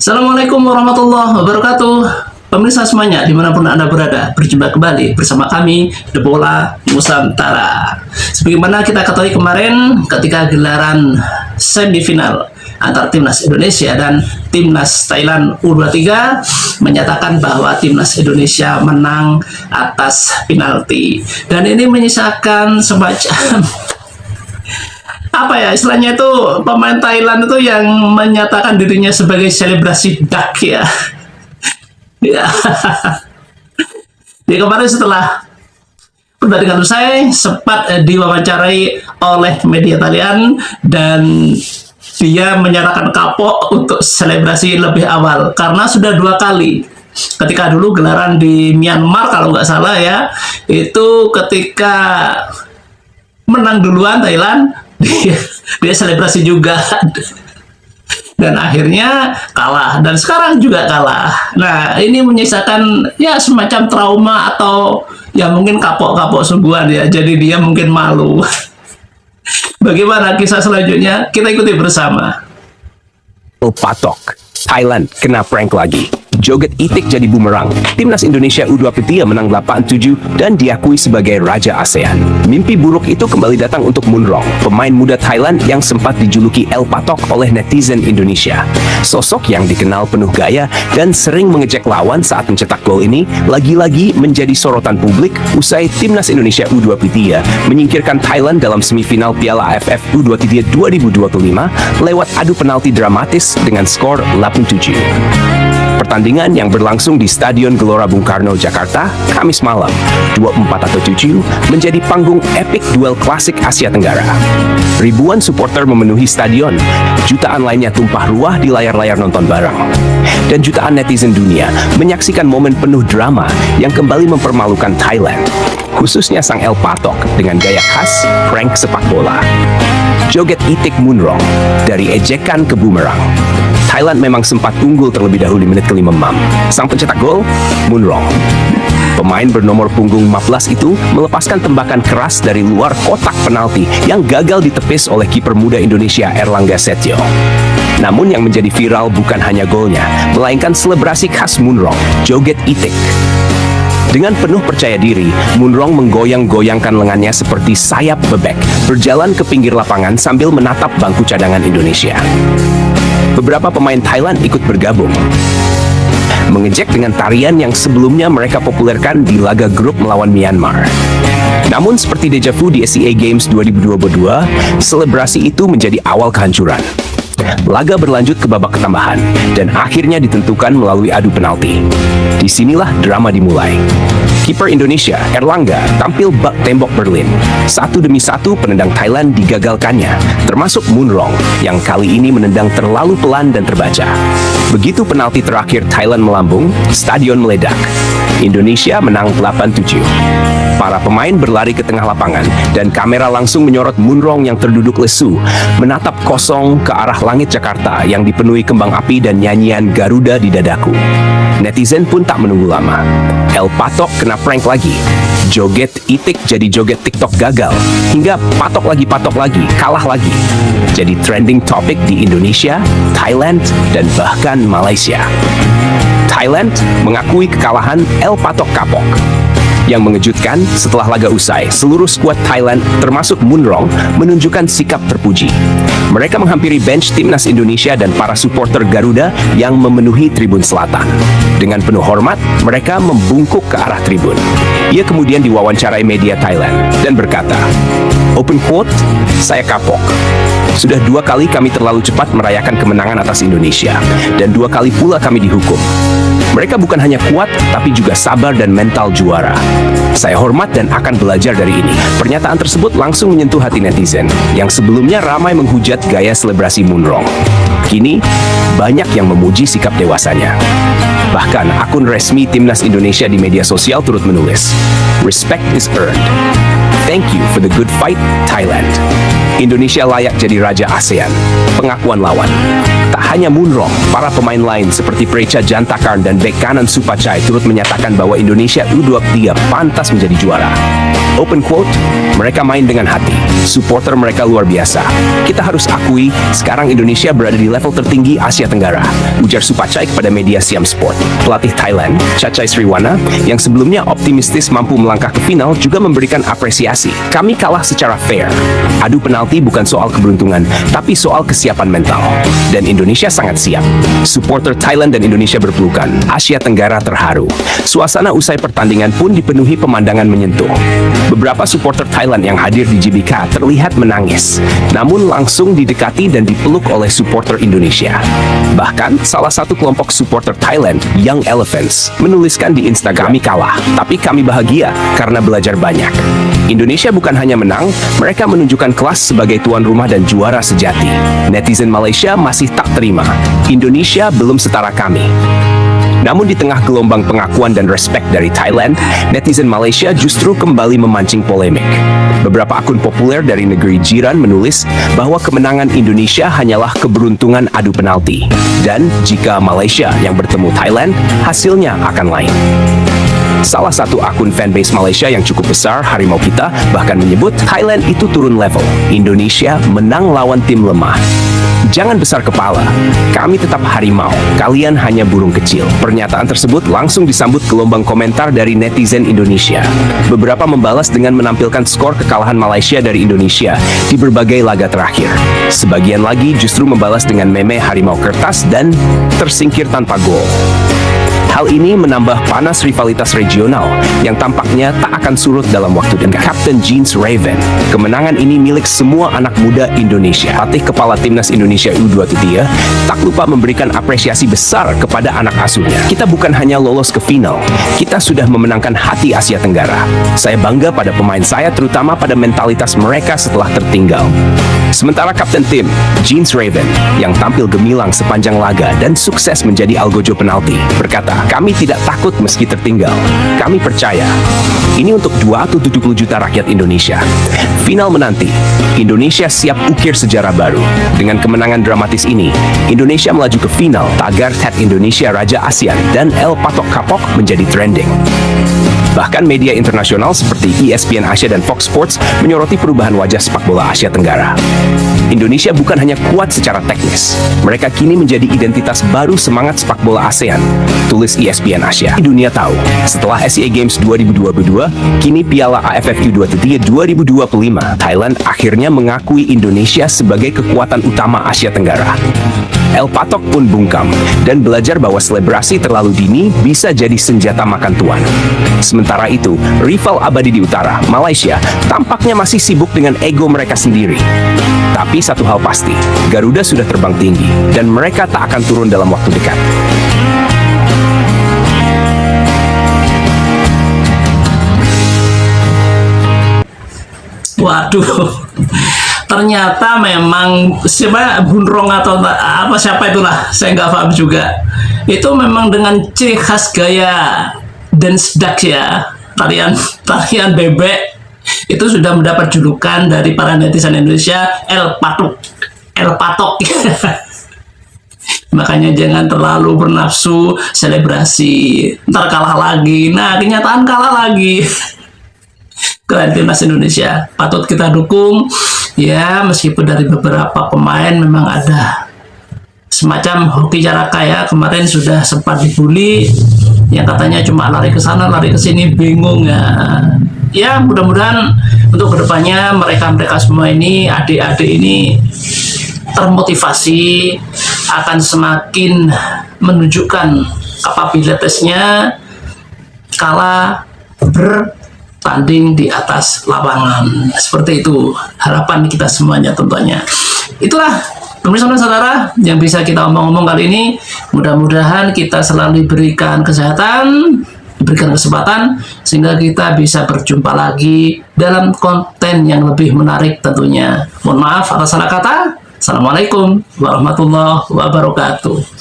Assalamualaikum warahmatullahi wabarakatuh. Pemirsa semuanya dimanapun Anda berada, berjumpa kembali bersama kami The Bola Nusantara. Sebagaimana kita ketahui kemarin ketika gelaran semifinal antara Timnas Indonesia dan Timnas Thailand U23 menyatakan bahwa Timnas Indonesia menang atas penalti. Dan ini menyisakan semacam apa ya istilahnya itu, pemain Thailand itu yang menyatakan dirinya sebagai selebrasi duck ya. Ya. Di kemarin setelah pertandingan usai sempat diwawancarai oleh media Thailand dan dia menyatakan kapok untuk selebrasi lebih awal karena sudah 2 kali. Ketika dulu gelaran di Myanmar kalau nggak salah ya, itu ketika menang duluan Thailand, dia selebrasi juga dan akhirnya kalah, dan sekarang juga kalah. Nah, ini menyisakan ya semacam trauma atau ya mungkin kapok-kapok sungguhan ya, jadi dia mungkin malu. Bagaimana kisah selanjutnya? Kita ikuti bersama. Patok, Thailand kena prank lagi. Joget itik jadi bumerang. Timnas Indonesia U23 menang 8-7 dan diakui sebagai Raja ASEAN. Mimpi buruk itu kembali datang untuk Mun Rong, pemain muda Thailand yang sempat dijuluki El Patok oleh netizen Indonesia. Sosok yang dikenal penuh gaya dan sering mengejek lawan saat mencetak gol ini lagi-lagi menjadi sorotan publik usai Timnas Indonesia U23 menyingkirkan Thailand dalam semifinal Piala AFF U23 2025 lewat adu penalti dramatis dengan skor 8-7. Pertandingan yang berlangsung di Stadion Gelora Bung Karno, Jakarta, Kamis malam, 24/7, menjadi panggung epik duel klasik Asia Tenggara. Ribuan supporter memenuhi stadion, jutaan lainnya tumpah ruah di layar-layar nonton bareng. Dan jutaan netizen dunia menyaksikan momen penuh drama yang kembali mempermalukan Thailand, khususnya sang El Patok dengan gaya khas prank sepak bola. Joget itik Mun Rong, dari ejekan ke bumerang. Thailand memang sempat unggul terlebih dahulu di menit ke-5 mam. Sang pencetak gol, Mun Rong. Pemain bernomor punggung 15 itu melepaskan tembakan keras dari luar kotak penalti yang gagal ditepis oleh kiper muda Indonesia Erlangga Setio. Namun yang menjadi viral bukan hanya golnya, melainkan selebrasi khas Mun Rong, joget itik. Dengan penuh percaya diri, Mun Rong menggoyang-goyangkan lengannya seperti sayap bebek, berjalan ke pinggir lapangan sambil menatap bangku cadangan Indonesia. Beberapa pemain Thailand ikut bergabung, mengejek dengan tarian yang sebelumnya mereka populerkan di laga grup melawan Myanmar. Namun seperti deja vu di SEA Games 2022, selebrasi itu menjadi awal kehancuran. Laga berlanjut ke babak ketambahan dan akhirnya ditentukan melalui adu penalti. Disinilah drama dimulai. Kiper Indonesia, Erlangga, tampil bak tembok Berlin. Satu demi satu penendang Thailand digagalkannya, termasuk Mun Rong yang kali ini menendang terlalu pelan dan terbaca. Begitu penalti terakhir Thailand melambung, stadion meledak. Indonesia menang 8-7. Para pemain berlari ke tengah lapangan dan kamera langsung menyorot Mun Rong yang terduduk lesu, menatap kosong ke arah langit Jakarta yang dipenuhi kembang api dan nyanyian Garuda di dadaku. Netizen pun tak menunggu lama. El Patok kena prank lagi. Joget itik jadi joget TikTok gagal, hingga patok lagi, kalah lagi. Jadi trending topic di Indonesia, Thailand, dan bahkan Malaysia. Thailand mengakui kekalahan El Patok kapok. Yang mengejutkan, setelah laga usai, seluruh skuad Thailand, termasuk Mun Rong, menunjukkan sikap terpuji. Mereka menghampiri bench Timnas Indonesia dan para supporter Garuda yang memenuhi tribun selatan. Dengan penuh hormat, mereka membungkuk ke arah tribun. Ia kemudian diwawancarai media Thailand dan berkata, "Open quote, saya kapok. Sudah 2 kali kami terlalu cepat merayakan kemenangan atas Indonesia, dan 2 kali pula kami dihukum. Mereka bukan hanya kuat, tapi juga sabar dan mental juara. Saya hormat dan akan belajar dari ini." Pernyataan tersebut langsung menyentuh hati netizen, yang sebelumnya ramai menghujat gaya selebrasi Mun Rong. Kini, banyak yang memuji sikap dewasanya. Bahkan akun resmi Timnas Indonesia di media sosial turut menulis, "Respect is earned. Thank you for the good fight, Thailand. Indonesia layak jadi Raja ASEAN." Pengakuan lawan. Tak hanya Mun Rong, para pemain lain seperti Precha Jantakarn dan bek kanan Supachai turut menyatakan bahwa Indonesia U23 pantas menjadi juara. Open quote, mereka main dengan hati. Supporter mereka luar biasa. Kita harus akui, sekarang Indonesia berada di level tertinggi Asia Tenggara. Ujar Supachai kepada media Siam Sport. Pelatih Thailand, Chachai Sriwana, yang sebelumnya optimistis mampu melangkah ke final juga memberikan apresiasi. Kami kalah secara fair. Adu penalti bukan soal keberuntungan, tapi soal kesiapan mental. Dan Indonesia sangat siap. Supporter Thailand dan Indonesia berpelukan. Asia Tenggara terharu. Suasana usai pertandingan pun dipenuhi pemandangan menyentuh. Beberapa supporter Thailand yang hadir di GBK terlihat menangis, namun langsung didekati dan dipeluk oleh supporter Indonesia. Bahkan, salah satu kelompok supporter Thailand, Young Elephants, menuliskan di Instagram, "Kami kalah, tapi kami bahagia karena belajar banyak." Indonesia bukan hanya menang, mereka menunjukkan kelas sebagai tuan rumah dan juara sejati. Netizen Malaysia masih tak terima. Indonesia belum setara kami. Namun di tengah gelombang pengakuan dan respek dari Thailand, netizen Malaysia justru kembali memancing polemik. Beberapa akun populer dari negeri jiran menulis bahwa kemenangan Indonesia hanyalah keberuntungan adu penalti. Dan jika Malaysia yang bertemu Thailand, hasilnya akan lain. Salah satu akun fanbase Malaysia yang cukup besar, Harimau Kita, bahkan menyebut Thailand itu turun level. Indonesia menang lawan tim lemah. Jangan besar kepala, kami tetap harimau, kalian hanya burung kecil. Pernyataan tersebut langsung disambut gelombang komentar dari netizen Indonesia. Beberapa membalas dengan menampilkan skor kekalahan Malaysia dari Indonesia di berbagai laga terakhir. Sebagian lagi justru membalas dengan meme harimau kertas dan tersingkir tanpa gol. Hal ini menambah panas rivalitas regional yang tampaknya tak akan surut dalam waktu dekat. Kapten Jeans Raven, kemenangan ini milik semua anak muda Indonesia. Pelatih kepala timnas Indonesia U23 tak lupa memberikan apresiasi besar kepada anak asuhnya. Kita bukan hanya lolos ke final, kita sudah memenangkan hati Asia Tenggara. Saya bangga pada pemain saya, terutama pada mentalitas mereka setelah tertinggal. Sementara kapten tim, Jeans Raven, yang tampil gemilang sepanjang laga dan sukses menjadi algojo penalti, berkata, "Kami tidak takut meski tertinggal. Kami percaya. Ini untuk 270 juta rakyat Indonesia. Final menanti, Indonesia siap ukir sejarah baru. Dengan kemenangan dramatis ini, Indonesia melaju ke final. Tagar Tet Indonesia Raja ASEAN dan El Patok Kapok menjadi trending." Bahkan media internasional seperti ESPN Asia dan Fox Sports menyoroti perubahan wajah sepak bola Asia Tenggara. Indonesia bukan hanya kuat secara teknis, mereka kini menjadi identitas baru semangat sepak bola ASEAN, tulis ESPN Asia. Dunia tahu, setelah SEA Games 2022, kini Piala AFF U23 2025, Thailand akhirnya mengakui Indonesia sebagai kekuatan utama Asia Tenggara. El Patok pun bungkam dan belajar bahwa selebrasi terlalu dini bisa jadi senjata makan tuan. Sementara itu, rival abadi di utara, Malaysia, tampaknya masih sibuk dengan ego mereka sendiri. Tapi satu hal pasti, Garuda sudah terbang tinggi dan mereka tak akan turun dalam waktu dekat. Waduh, ternyata memang siapa Bunrong atau siapa itulah, saya nggak paham juga. Itu memang dengan ciri khas gaya dance duck ya, tarian bebek, itu sudah mendapat julukan dari para netizen Indonesia El Patok. Makanya jangan terlalu bernafsu selebrasi, ntar kalah lagi. Nah, kenyataan kalah lagi. Keren timnas Indonesia, patut kita dukung ya, meskipun dari beberapa pemain memang ada semacam hoki caraka ya, kemarin sudah sempat dibully yang katanya cuma lari ke sana lari ke sini, bingung ya. Ya mudah-mudahan untuk kedepannya mereka semua ini, adik-adik ini termotivasi, akan semakin menunjukkan kapabilitasnya kala bertanding di atas lapangan. Seperti itu harapan kita semuanya tentunya. Itulah pemirsa dan saudara yang bisa kita omong-omong kali ini. Mudah-mudahan kita selalu diberikan kesehatan, diberikan kesempatan sehingga kita bisa berjumpa lagi dalam konten yang lebih menarik tentunya. Mohon maaf atas salah kata. Assalamualaikum warahmatullahi wabarakatuh.